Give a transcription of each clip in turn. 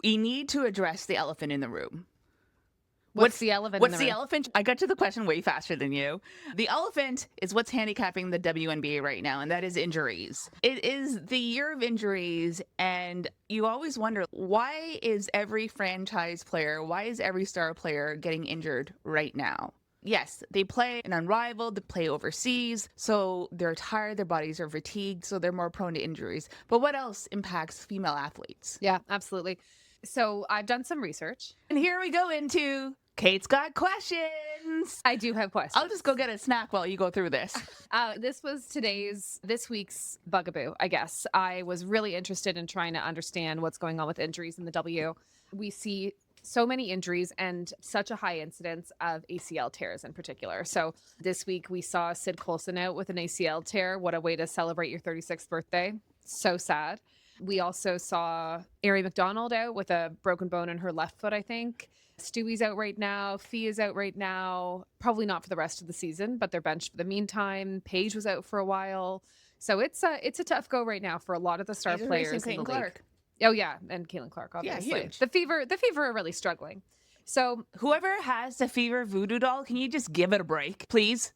We need to address the elephant in the room. What's the elephant in What's the the room? elephant? I got to the question way faster than you. The elephant is what's handicapping the WNBA right now, and that is injuries. It is the year of injuries, and you always wonder, why is every franchise player, why is every star player getting injured right now? Yes, they play an unrivaled, they play overseas, so they're tired, their bodies are fatigued, so they're more prone to injuries. But what else impacts female athletes? Yeah, absolutely. So I've done some research. And here we go into Kate's Got Questions. I do have questions. I'll just go get a snack while you go through this. This was this week's bugaboo, I guess. I was really interested in trying to understand what's going on with injuries in the W. We see so many injuries and such a high incidence of ACL tears in particular. So this week we saw Sid Colson out with an ACL tear. What a way to celebrate your 36th birthday. So sad. We also saw Ari McDonald out with a broken bone in her left foot, I think. Stewie's out right now. Fee is out right now. Probably not for the rest of the season, but they're benched for the meantime. Paige was out for a while. So it's a tough go right now for a lot of the star players in the league. Oh yeah, and Caitlin Clark, obviously. Yeah, huge. The Fever are really struggling. So whoever has the Fever voodoo doll, can you just give it a break, please?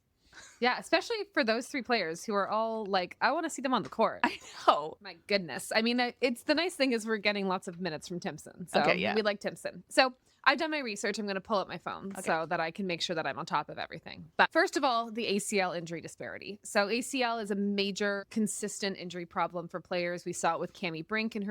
Yeah, especially for those three players who are all like, I want to see them on the court. I know. My goodness. I mean, it's the nice thing is we're getting lots of minutes from Timpson. So okay, yeah. We like Timpson. So I've done my research. I'm going to pull up my phone so that I can make sure that I'm on top of everything. But first of all, the ACL injury disparity. So ACL is a major consistent injury problem for players. We saw it with Cammie Brink in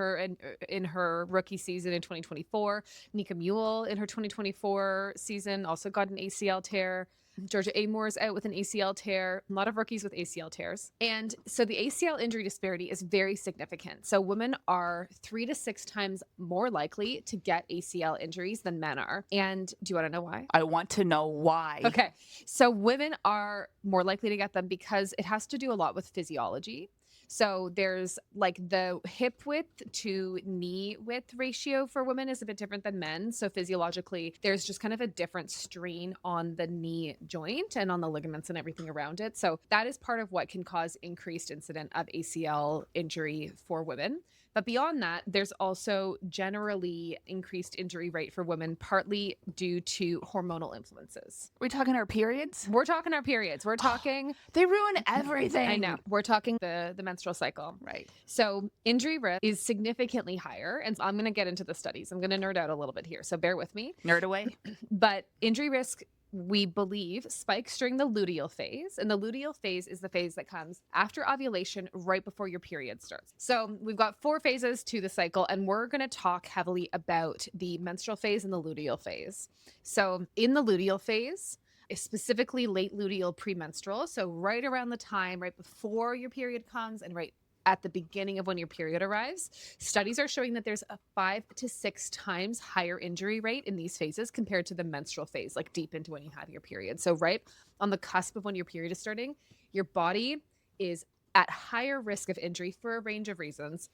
her rookie season in 2024. Nika Mule in her 2024 season also got an ACL tear. Georgia Amore is out with an ACL tear. A lot of rookies with ACL tears. And so the ACL injury disparity is very significant. So women are 3 to 6 times more likely to get ACL injuries than men are. And do you want to know why? I want to know why. Okay. So women are more likely to get them because it has to do a lot with physiology. So there's like the hip width to knee width ratio for women is a bit different than men. So physiologically, there's just kind of a different strain on the knee joint and on the ligaments and everything around it. So that is part of what can cause increased incident of ACL injury for women. But beyond that, there's also generally increased injury rate for women, partly due to hormonal influences. We're talking our periods? We're talking our periods. We're talking... They ruin everything. I know. We're talking the menstrual cycle. Right. So injury risk is significantly higher. And I'm going to get into the studies. I'm going to nerd out a little bit here. So bear with me. Nerd away. But injury risk, we believe, spikes during the luteal phase. And the luteal phase is the phase that comes after ovulation, right before your period starts. So we've got 4 phases to the cycle, and we're going to talk heavily about the menstrual phase and the luteal phase. So in the luteal phase, specifically late luteal premenstrual, so right around the time, right before your period comes and right at the beginning of when your period arrives, studies are showing that there's a 5 to 6 times higher injury rate in these phases compared to the menstrual phase, like deep into when you have your period. So right on the cusp of when your period is starting, your body is at higher risk of injury for a range of reasons.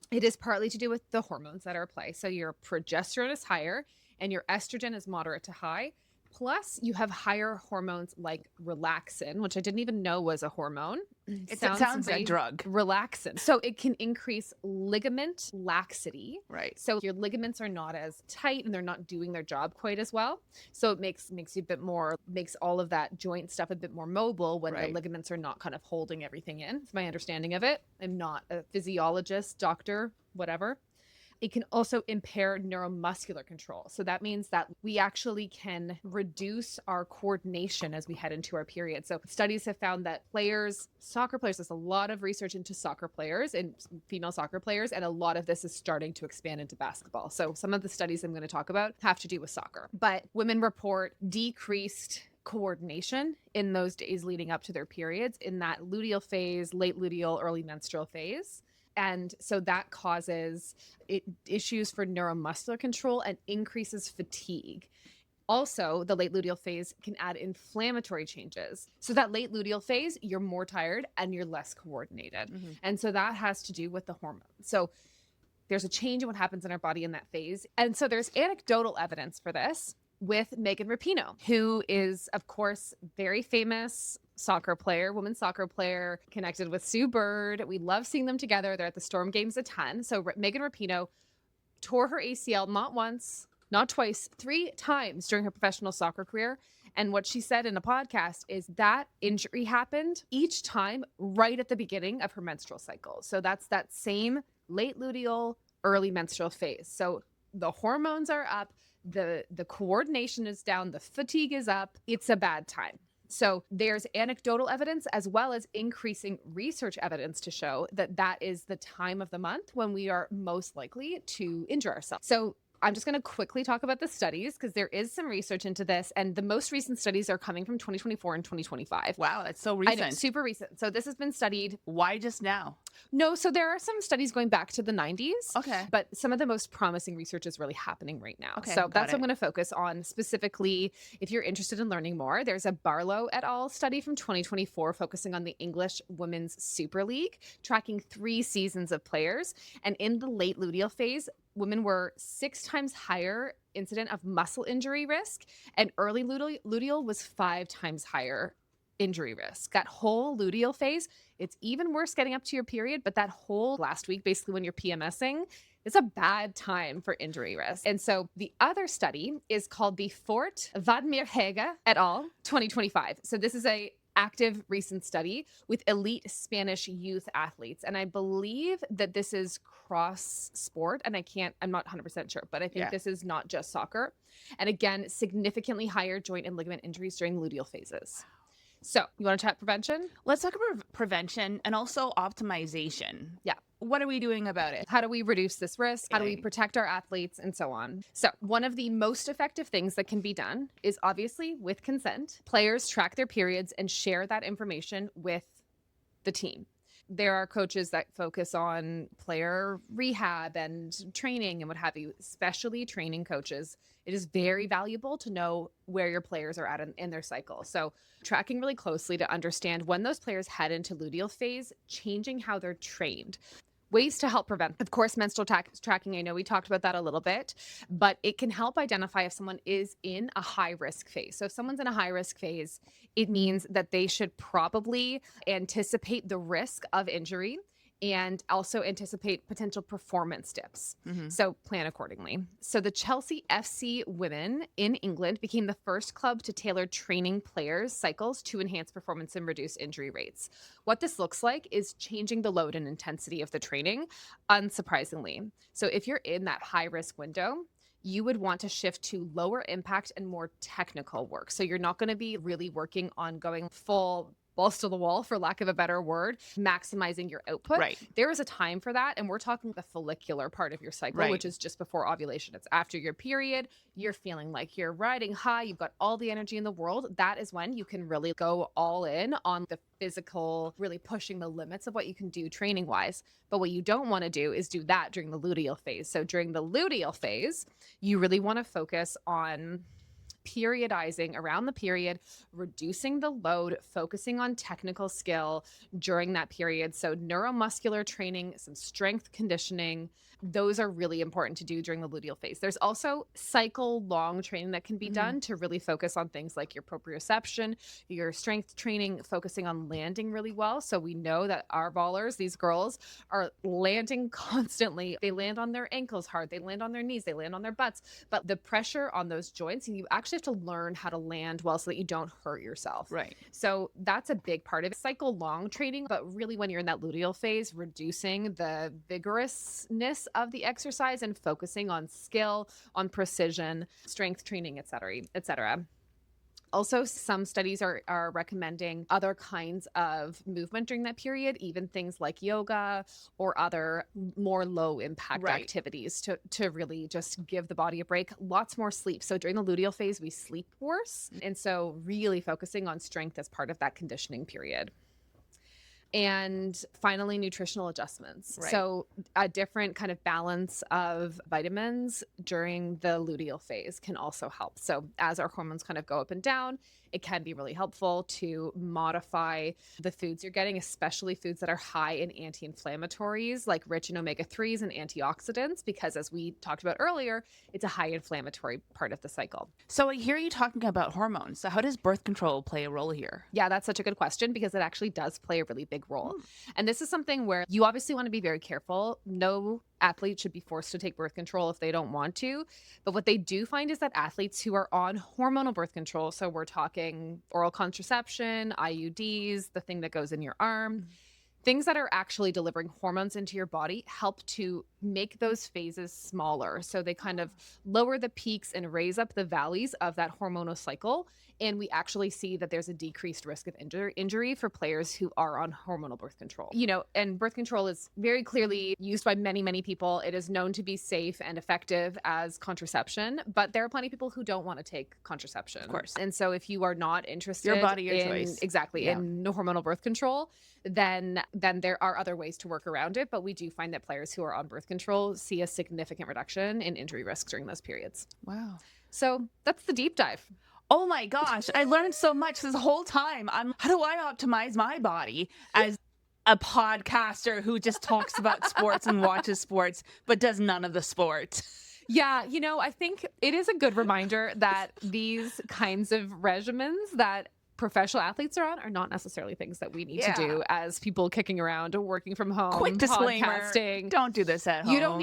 It is partly to do with the hormones that are at play. So your progesterone is higher and your estrogen is moderate to high. Plus, you have higher hormones like relaxin, which I didn't even know was a hormone. It sounds like a drug. Relaxin. So it can increase ligament laxity. Right. So your ligaments are not as tight and they're not doing their job quite as well. So it makes you a bit more, makes all of that joint stuff a bit more mobile when the ligaments are not kind of holding everything in. It's my understanding of it. I'm not a physiologist, doctor, whatever. It can also impair neuromuscular control. So that means that we actually can reduce our coordination as we head into our period. So studies have found that soccer players, there's a lot of research into soccer players and female soccer players, and a lot of this is starting to expand into basketball. So some of the studies I'm going to talk about have to do with soccer. But women report decreased coordination in those days leading up to their periods in that luteal phase, late luteal, early menstrual phase. And so that causes issues for neuromuscular control and increases fatigue. Also, the late luteal phase can add inflammatory changes. So that late luteal phase, you're more tired and you're less coordinated. Mm-hmm. And so that has to do with the hormones. So there's a change in what happens in our body in that phase. And so there's anecdotal evidence for this with Megan Rapinoe, who is, of course, very famous women's soccer player, connected with Sue Bird. We love seeing them together. They're at the Storm games a ton. So Megan Rapinoe tore her ACL not once, not twice, 3 times during her professional soccer career. And what she said in a podcast is that injury happened each time right at the beginning of her menstrual cycle. So that's that same late luteal, early menstrual phase. So the hormones are up, the coordination is down, the fatigue is up. It's a bad time. So there's anecdotal evidence as well as increasing research evidence to show that that is the time of the month when we are most likely to injure ourselves. So I'm just going to quickly talk about the studies because there is some research into this, and the most recent studies are coming from 2024 and 2025. Wow, that's so I know, recent. super recent. So this has been studied. Why just now? No, so there are some studies going back to the 90s. Okay. But some of the most promising research is really happening right now. Okay, So got that's what it. I'm going to focus on specifically. If you're interested in learning more, there's a Barlow et al. Study from 2024 focusing on the English Women's Super League, tracking 3 seasons of players. And in the late luteal phase, women were 6 times higher incident of muscle injury risk, and early luteal was 5 times higher injury risk. That whole luteal phase, it's even worse getting up to your period, but that whole last week, basically when you're PMSing, it's a bad time for injury risk. And so the other study is called the Fort Vadmerhege et al. 2025. So this is a active recent study with elite Spanish youth athletes. And I believe that this is cross sport, and I'm not 100% sure, but I think this is not just soccer. And again, significantly higher joint and ligament injuries during luteal phases. So you want to chat prevention? Let's talk about prevention and also optimization. Yeah. What are we doing about it? How do we reduce this risk? How do we protect our athletes and so on? So one of the most effective things that can be done is obviously with consent. Players track their periods and share that information with the team. There are coaches that focus on player rehab and training and what have you, especially training coaches. It is very valuable to know where your players are at in their cycle. So tracking really closely to understand when those players head into luteal phase, changing how they're trained. Ways to help prevent. Of course, menstrual tracking, I know we talked about that a little bit, but it can help identify if someone is in a high risk phase. So if someone's in a high risk phase, it means that they should probably anticipate the risk of injury and also anticipate potential performance dips. So plan accordingly. So the Chelsea FC women in England became the first club to tailor training players' cycles to enhance performance and reduce injury rates. What this looks like is changing the load and intensity of the training, unsurprisingly. So if you're in that high risk window, you would want to shift to lower impact and more technical work. So you're not going to be really working on going full balls to the wall, for lack of a better word, maximizing your output. Right. There is a time for that. And we're talking the follicular part of your cycle, which is just before ovulation. It's after your period. You're feeling like you're riding high. You've got all the energy in the world. That is when you can really go all in on the physical, really pushing the limits of what you can do training wise. But what you don't want to do is do that during the luteal phase. So during the luteal phase, you really want to focus on periodizing around the period, reducing the load, focusing on technical skill during that period. So neuromuscular training, some strength conditioning, those are really important to do during the luteal phase. There's also cycle long training that can be done to really focus on things like your proprioception, your strength training, focusing on landing really well. So we know that our ballers, these girls, are landing constantly. They land on their ankles hard, they land on their knees, they land on their butts, but the pressure on those joints, and you actually have to learn how to land well so that you don't hurt yourself. Right. So that's a big part of it. Cycle long training, but really when you're in that luteal phase, reducing the vigorousness of the exercise and focusing on skill, on precision, strength training, et cetera, et cetera. Also, some studies are recommending other kinds of movement during that period, even things like yoga or other more low impact activities to really just give the body a break. Lots more sleep. So during the luteal phase, we sleep worse. And so really focusing on strength as part of that conditioning period. And finally, nutritional adjustments. Right. So a different kind of balance of vitamins during the luteal phase can also help. So as our hormones kind of go up and down, it can be really helpful to modify the foods you're getting, especially foods that are high in anti-inflammatories, like rich in omega-3s and antioxidants, because as we talked about earlier, it's a high inflammatory part of the cycle. So I hear you talking about hormones. So how does birth control play a role here? Yeah, that's such a good question because it actually does play a really big big role. And this is something where you obviously want to be very careful. No athlete should be forced to take birth control if they don't want to. But what they do find is that athletes who are on hormonal birth control, so we're talking oral contraception, IUDs, the thing that goes in your arm, things that are actually delivering hormones into your body, help to make those phases smaller. So they kind of lower the peaks and raise up the valleys of that hormonal cycle. And we actually see that there's a decreased risk of injury for players who are on hormonal birth control. You know, and birth control is very clearly used by many, many people. It is known to be safe and effective as contraception, but there are plenty of people who don't want to take contraception. Of course. And so if you are not interested Your body, your in, choice. exactly, in hormonal birth control, then there are other ways to work around it. But we do find that players who are on birth control see a significant reduction in injury risks during those periods. Wow. So that's the deep dive. Oh my gosh, I learned so much this whole time. How do I optimize my body as a podcaster who just talks about sports and watches sports, but does none of the sport? Yeah, you know, I think it is a good reminder that these kinds of regimens that professional athletes are on are not necessarily things that we need to do as people kicking around or working from home. Quick disclaimer, podcasting. don't do this at home. You don't need